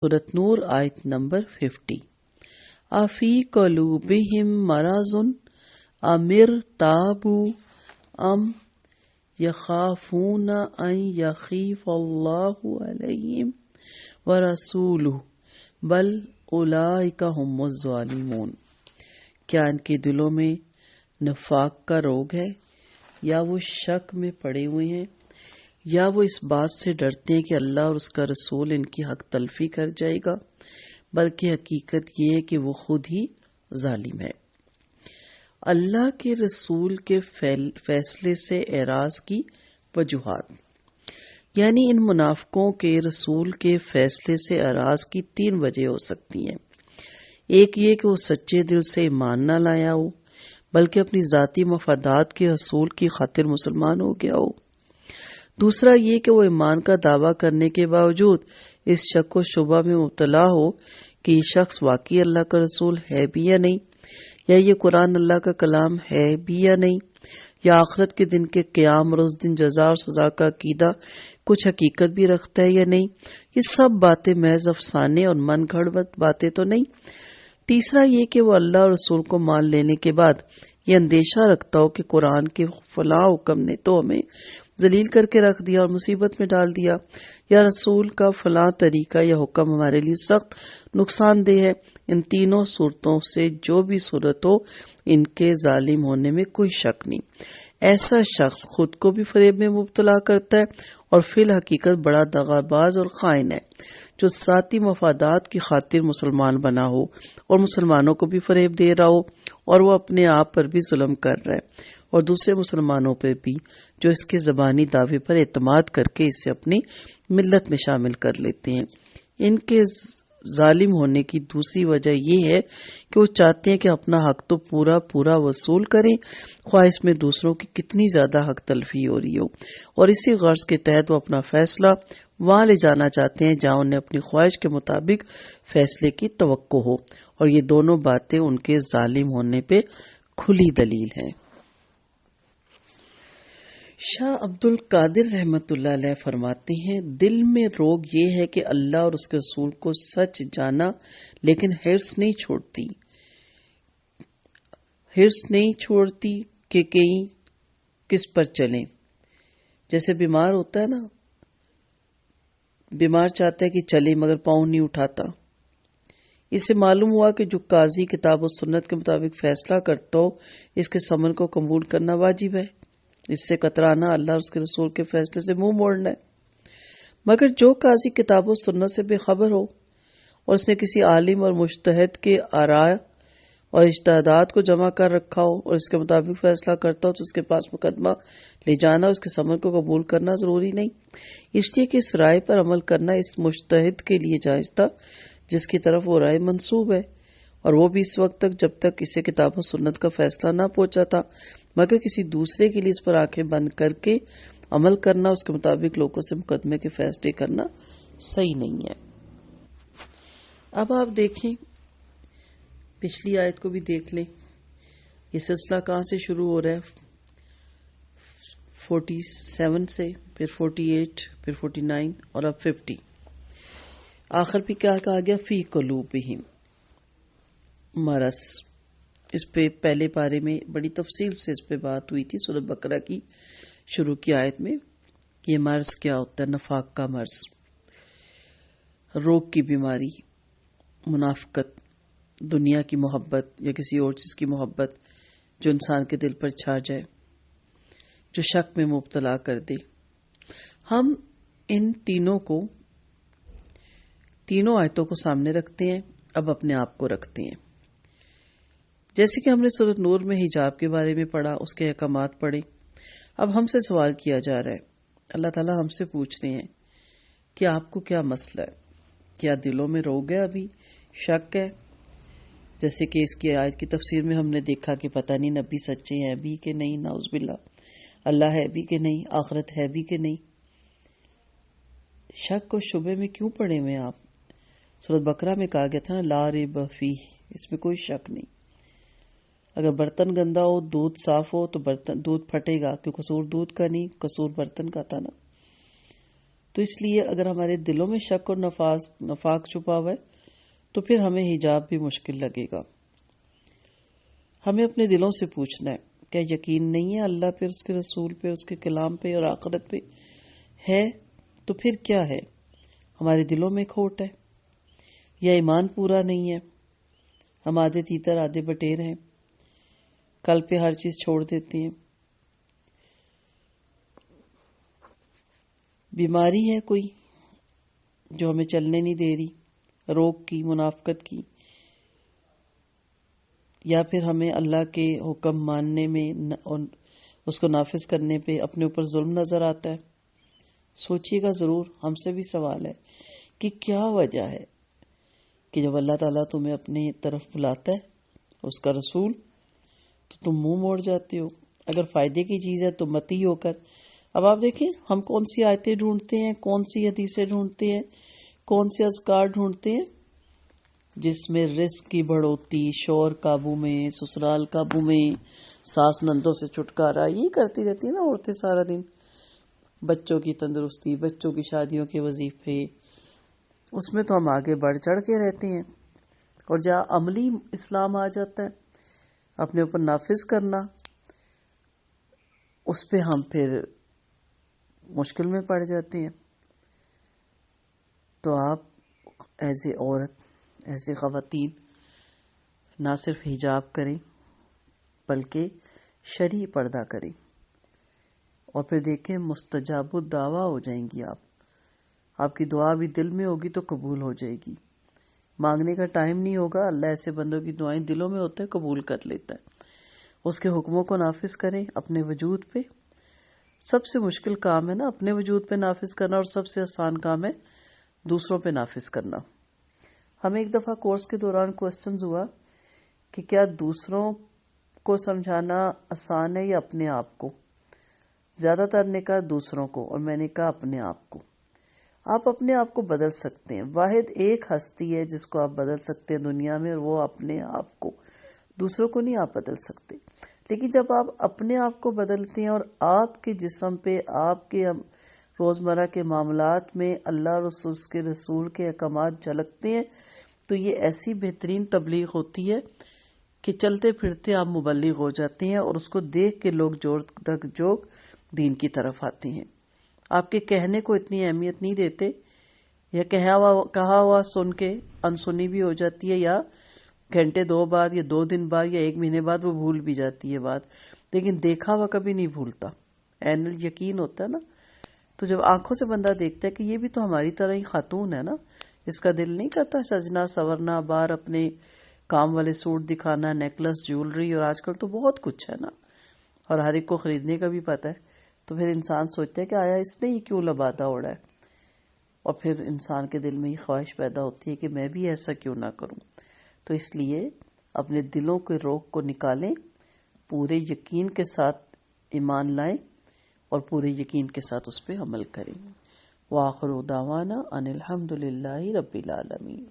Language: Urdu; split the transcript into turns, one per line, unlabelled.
سورۃ نور آیت نمبر 50. افی قلوبہم مرض ام ارتابوا ام یخافون ان یخیف اللہ علیہم ورسولہ بل اولئک ہم الظالمون. کیا ان کے دلوں میں نفاق کا روگ ہے، یا وہ شک میں پڑے ہوئے ہیں، یا وہ اس بات سے ڈرتے ہیں کہ اللہ اور اس کا رسول ان کی حق تلفی کر جائے گا، بلکہ حقیقت یہ ہے کہ وہ خود ہی ظالم ہے. اللہ کے رسول کے فیصلے سے اعراض کی وجوہات. یعنی ان منافقوں کے رسول کے فیصلے سے اعراض کی 3 وجہ ہو سکتی ہیں. ایک یہ کہ وہ سچے دل سے ایمان نہ لایا ہو، بلکہ اپنی ذاتی مفادات کے حصول کی خاطر مسلمان ہو گیا ہو. دوسرا یہ کہ وہ ایمان کا دعویٰ کرنے کے باوجود اس شک و شبہ میں مبتلا ہو کہ یہ شخص واقعی اللہ کا رسول ہے بھی یا نہیں، یا یہ قرآن اللہ کا کلام ہے بھی یا نہیں، یا آخرت کے دن کے قیام اور اس دن جزا اور سزا کا عقیدہ کچھ حقیقت بھی رکھتا ہے یا نہیں. یہ سب باتیں محض افسانے اور من گھڑت باتیں تو نہیں. تیسرا یہ کہ وہ اللہ اور رسول کو مان لینے کے بعد یہ اندیشہ رکھتا ہو کہ قرآن کے فلاں حکم نے تو ہمیں ذلیل کر کے رکھ دیا اور مصیبت میں ڈال دیا، یا رسول کا فلاں طریقہ یا حکم ہمارے لیے سخت نقصان دہ ہے. ان تینوں صورتوں سے جو بھی صورت ہو، ان کے ظالم ہونے میں کوئی شک نہیں. ایسا شخص خود کو بھی فریب میں مبتلا کرتا ہے اور فی الحقیقت بڑا دغاباز اور خائن ہے، جو ذاتی مفادات کی خاطر مسلمان بنا ہو اور مسلمانوں کو بھی فریب دے رہا ہو، اور وہ اپنے آپ پر بھی ظلم کر رہا ہے اور دوسرے مسلمانوں پہ بھی، جو اس کے زبانی دعوے پر اعتماد کر کے اسے اپنی ملت میں شامل کر لیتے ہیں. ان کے ظالم ہونے کی دوسری وجہ یہ ہے کہ وہ چاہتے ہیں کہ اپنا حق تو پورا وصول کریں، خواہ اس میں دوسروں کی کتنی زیادہ حق تلفی ہو رہی ہو، اور اسی غرض کے تحت وہ اپنا فیصلہ وہاں لے جانا چاہتے ہیں جہاں انہیں اپنی خواہش کے مطابق فیصلے کی توقع ہو. اور یہ دونوں باتیں ان کے ظالم ہونے پہ کھلی دلیل ہیں. شاہ عبد القادر رحمۃ اللہ علیہ فرماتے ہیں، دل میں روگ یہ ہے کہ اللہ اور اس کے رسول کو سچ جانا، لیکن حرص نہیں چھوڑتی کہ کہیں کس پر چلیں. جیسے بیمار ہوتا ہے نا، بیمار چاہتا ہے کہ چلے مگر پاؤں نہیں اٹھاتا. اس سے معلوم ہوا کہ جو قاضی کتاب و سنت کے مطابق فیصلہ کرتا ہو، اس کے سمن کو قبول کرنا واجب ہے. اس سے کترانا اللہ اور اس کے رسول کے فیصلے سے منہ موڑنا ہے. مگر جو قاضی کتاب و سنت سے بے خبر ہو اور اس نے کسی عالم اور مجتہد کے آراء اور اجتہادات کو جمع کر رکھا ہو اور اس کے مطابق فیصلہ کرتا ہو، تو اس کے پاس مقدمہ لے جانا اور اس کے سمن کو قبول کرنا ضروری نہیں، اس لیے کہ اس رائے پر عمل کرنا اس مجتہد کے لیے جائز تھا جس کی طرف وہ رائے منسوب ہے، اور وہ بھی اس وقت تک جب تک اسے کتاب و سنت کا فیصلہ نہ پہنچا تھا. مگر کسی دوسرے کے لیے اس پر آنکھیں بند کر کے عمل کرنا، اس کے مطابق لوگوں سے مقدمے کے فیصلے کرنا صحیح نہیں ہے. اب آپ دیکھیں، پچھلی آیت کو بھی دیکھ لیں. یہ سلسلہ کہاں سے شروع ہو رہا ہے؟ 47 سے، پھر 48، پھر 49 اور اب 50. آخر بھی کیا کہا گیا؟ فی قلوبہم مرض. اس پہ پہلے پارے میں بڑی تفصیل سے اس پہ بات ہوئی تھی سورۃ بقرہ کی شروع کی آیت میں. یہ مرض کیا ہوتا ہے؟ نفاق کا مرض، روگ کی بیماری، منافقت، دنیا کی محبت یا کسی اور چیز کی محبت جو انسان کے دل پر چھا جائے، جو شک میں مبتلا کر دے. ہم ان تینوں آیتوں کو سامنے رکھتے ہیں، اب اپنے آپ کو رکھتے ہیں. جیسے کہ ہم نے سورۃ نور میں حجاب کے بارے میں پڑھا، اس کے احکامات پڑھے. اب ہم سے سوال کیا جا رہا ہے، اللہ تعالیٰ ہم سے پوچھ رہے ہیں کہ آپ کو کیا مسئلہ ہے؟ کیا دلوں میں روگ ہے، ابھی شک ہے؟ جیسے کہ اس کی آیت کی تفسیر میں ہم نے دیکھا کہ پتہ نہیں نبی سچے ہیں بھی کہ نہیں، نعوذ باللہ، اللہ ہے بھی کہ نہیں، آخرت ہے بھی کہ نہیں. شک و شبے میں کیوں پڑے ہوئے آپ؟ سورۃ بقرہ میں کہا گیا تھا نا، لا ریب فیہ، اس میں کوئی شک نہیں. اگر برتن گندا ہو، دودھ صاف ہو تو دودھ پھٹے گا، کیوں قصور دودھ کا نہیں، قصور برتن کا تھا نا. تو اس لیے اگر ہمارے دلوں میں شک اور نفاق چھپا ہوا ہے تو پھر ہمیں حجاب بھی مشکل لگے گا. ہمیں اپنے دلوں سے پوچھنا ہے کیا یقین نہیں ہے اللہ پہ، اس کے رسول پہ، اس کے کلام پہ اور آخرت پہ؟ ہے تو پھر کیا ہے؟ ہمارے دلوں میں کھوٹ ہے یا ایمان پورا نہیں ہے؟ ہم آدھے تیتر آدھے بٹیر ہیں، کل پہ ہر چیز چھوڑ دیتے ہیں. بیماری ہے کوئی جو ہمیں چلنے نہیں دے رہی، روگ کی، منافقت کی، یا پھر ہمیں اللہ کے حکم ماننے میں اور اس کو نافذ کرنے پہ اپنے اوپر ظلم نظر آتا ہے. سوچیے گا ضرور. ہم سے بھی سوال ہے کہ کیا وجہ ہے کہ جب اللہ تعالیٰ تمہیں اپنی طرف بلاتا ہے، اس کا رسول، تو تم منہ موڑ جاتے ہو. اگر فائدے کی چیز ہے تو متی ہو کر. اب آپ دیکھیں ہم کون سی آیتیں ڈھونڈتے ہیں، کون سی حدیثیں ڈھونڈتے ہیں، کون سے اذکار ڈھونڈتے ہیں جس میں رزق کی بڑھوتی، شوہر قابو میں، سسرال قابو میں، ساس نندوں سے چھٹکارا، یہی کرتی رہتی ہیں نا عورتیں سارا دن. بچوں کی تندرستی، بچوں کی شادیوں کے وظیفے، اس میں تو ہم آگے بڑھ چڑھ کے رہتے ہیں. اور جہاں عملی اسلام آ جاتا ہے، اپنے اوپر نافذ کرنا، اس پہ ہم پھر مشکل میں پڑ جاتے ہیں. تو آپ ایز اے عورت، ایسے خواتین نہ صرف حجاب کریں بلکہ شرعی پردہ کریں، اور پھر دیکھیں مستجاب الدعویٰ ہو جائیں گی. آپ کی دعا بھی دل میں ہوگی تو قبول ہو جائے گی. مانگنے کا ٹائم نہیں ہوگا، اللہ ایسے بندوں کی دعائیں دلوں میں ہوتے ہیں، قبول کر لیتا ہے. اس کے حکموں کو نافذ کریں اپنے وجود پہ. سب سے مشکل کام ہے نا اپنے وجود پہ نافذ کرنا، اور سب سے آسان کام ہے دوسروں پہ نافذ کرنا. ہمیں ایک دفعہ کورس کے دوران کوسچنز ہوا کہ کیا دوسروں کو سمجھانا آسان ہے یا اپنے آپ کو؟ زیادہ تر نے کہا دوسروں کو، اور میں نے کہا اپنے آپ کو. آپ اپنے آپ کو بدل سکتے ہیں. واحد ایک ہستی ہے جس کو آپ بدل سکتے ہیں دنیا میں، اور وہ اپنے آپ کو. دوسروں کو نہیں آپ بدل سکتے. لیکن جب آپ اپنے آپ کو بدلتے ہیں اور آپ کے جسم پہ، آپ کے روزمرہ کے معاملات میں اللہ اور اس کے رسول کے احکامات جھلکتے ہیں، تو یہ ایسی بہترین تبلیغ ہوتی ہے کہ چلتے پھرتے آپ مبلغ ہو جاتے ہیں، اور اس کو دیکھ کے لوگ جوڑ تک جوگ دین کی طرف آتے ہیں. آپ کے کہنے کو اتنی اہمیت نہیں دیتے، یا کہا ہوا سن کے انسنی بھی ہو جاتی ہے، یا گھنٹے 2 بعد یا 2 دن بعد یا 1 مہینے بعد وہ بھول بھی جاتی ہے بات. لیکن دیکھا ہوا کبھی نہیں بھولتا. عین الیقین ہوتا ہے نا. تو جب آنکھوں سے بندہ دیکھتا ہے کہ یہ بھی تو ہماری طرح ہی خاتون ہے نا، اس کا دل نہیں کرتا سجنا سورنا، باہر اپنے کام والے سوٹ دکھانا، نیکلس، جیولری، اور آج کل تو بہت کچھ ہے نا، اور ہر ایک کو خریدنے کا بھی پتہ ہے. تو پھر انسان سوچتا ہے کہ آیا اس نے ہی کیوں لبادہ اوڑا ہے، اور پھر انسان کے دل میں یہ خواہش پیدا ہوتی ہے کہ میں بھی ایسا کیوں نہ کروں. تو اس لیے اپنے دلوں کے روگ کو نکالیں، پورے یقین کے ساتھ ایمان لائیں، اور پورے یقین کے ساتھ اس پہ عمل کریں. وآخر دعوانا ان الحمد للہ رب العالمین.